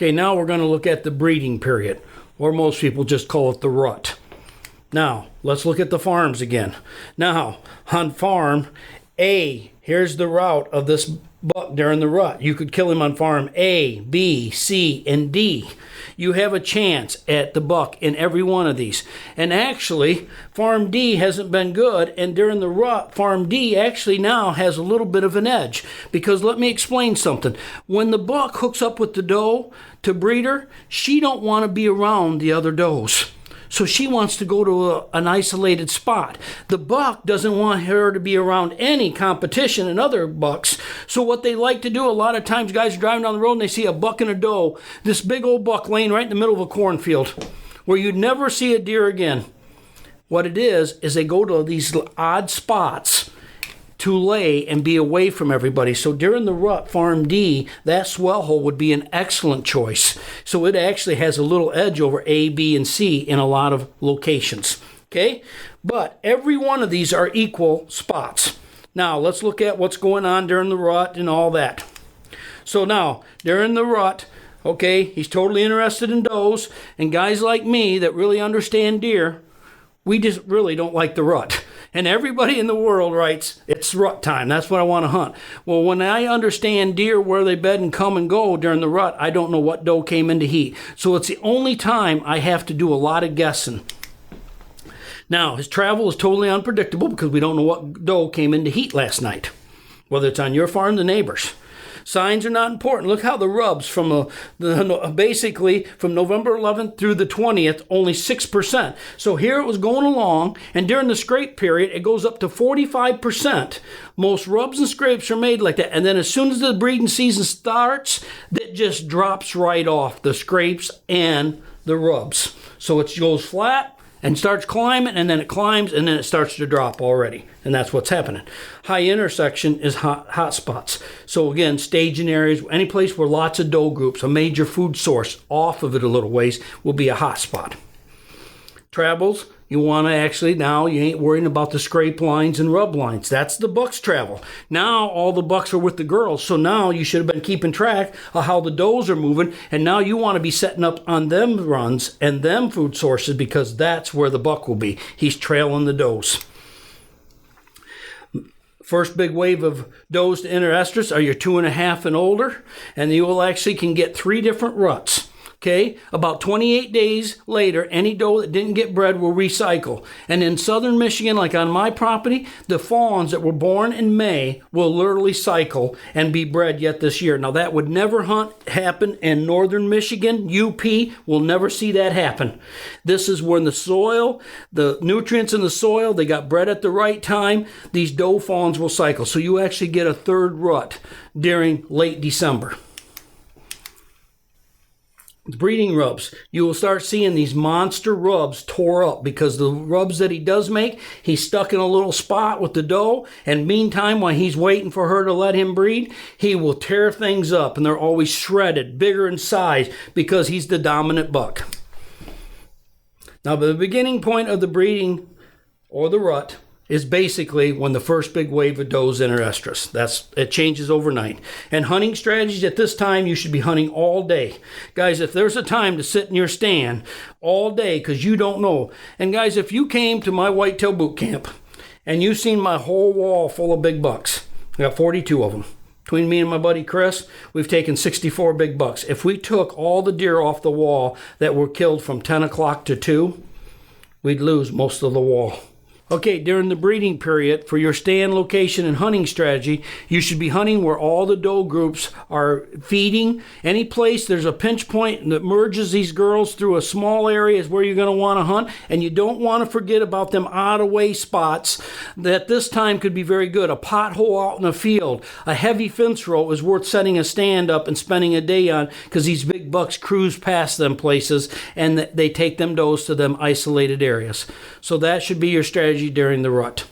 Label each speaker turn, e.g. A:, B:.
A: Okay, now we're going to look at the breeding period, or most people just call it the rut. Now, let's look at the farms again. Now, on farm A, here's the route of this buck during the rut. You could kill him on farm A, B, C, and D. You have a chance at the buck in every one of these. And actually, farm D hasn't been good, and during the rut, farm D actually now has a little bit of an edge. Because let me explain something. When the buck hooks up with the doe to breed her, she don't want to be around the other does. So she wants to go to an isolated spot. The buck doesn't want her to be around any competition and other bucks. So what they like to do, a lot of times guys are driving down the road and they see a buck and a doe, this big old buck laying right in the middle of a cornfield where you'd never see a deer again. What it is they go to these odd spots to lay and be away from everybody. So during the rut, farm D, that swell hole would be an excellent choice. So it actually has a little edge over A, B, and C in a lot of locations. Okay? But every one of these are equal spots. Now, let's look at what's going on during the rut and all that. So now, during the rut, okay, he's totally interested in does, and guys like me that really understand deer, we just really don't like the rut. And everybody in the world writes, it's rut time. That's what I want to hunt. Well, when I understand deer, where they bed and come and go during the rut, I don't know what doe came into heat. So it's the only time I have to do a lot of guessing. Now, his travel is totally unpredictable because we don't know what doe came into heat last night, whether it's on your farm or the neighbors. Signs are not important. Look how the rubs from basically from November 11th through the 20th, only 6%. So here it was going along, and during the scrape period, it goes up to 45%. Most rubs and scrapes are made like that. And then as soon as the breeding season starts, it just drops right off, the scrapes and the rubs. So it goes flat and starts climbing, and then it climbs, and then it starts to drop already. And that's what's happening. High intersection is hot spots. So again, staging areas, any place where lots of doe groups, a major food source off of it a little ways, will be a hot spot. Travels, you want to actually, now you ain't worrying about the scrape lines and rub lines. That's the buck's travel. Now all the bucks are with the girls, so now you should have been keeping track of how the does are moving, and now you want to be setting up on them runs and them food sources because that's where the buck will be. He's trailing the does. First big wave of does to enter estrus are your 2.5 and older, and you will actually can get 3 different ruts. Okay, about 28 days later, any doe that didn't get bred will recycle. And in southern Michigan, like on my property, the fawns that were born in May will literally cycle and be bred yet this year. Now that would never happen in northern Michigan. UP will never see that happen. This is when the soil, the nutrients in the soil, they got bred at the right time. These doe fawns will cycle. So you actually get a 3rd rut during late December. Breeding rubs, you will start seeing these monster rubs tore up because the rubs that he does make, he's stuck in a little spot with the doe, and meantime while he's waiting for her to let him breed, he will tear things up, and they're always shredded, bigger in size because he's the dominant buck. Now the beginning point of the breeding or the rut is basically when the first big wave of does enter estrus. It changes overnight. And hunting strategies at this time, you should be hunting all day. Guys, if there's a time to sit in your stand all day because you don't know. And guys, if you came to my whitetail boot camp and you've seen my whole wall full of big bucks, I got 42 of them. Between me and my buddy Chris, we've taken 64 big bucks. If we took all the deer off the wall that were killed from 10 o'clock to 2, we'd lose most of the wall. Okay, during the breeding period, for your stand location and hunting strategy, you should be hunting where all the doe groups are feeding. Any place there's a pinch point that merges these girls through a small area is where you're going to want to hunt. And you don't want to forget about them out-of-way spots that this time could be very good. A pothole out in a field, a heavy fence row is worth setting a stand up and spending a day on because these big bucks cruise past them places and they take them does to them isolated areas. So that should be your strategy during the rut.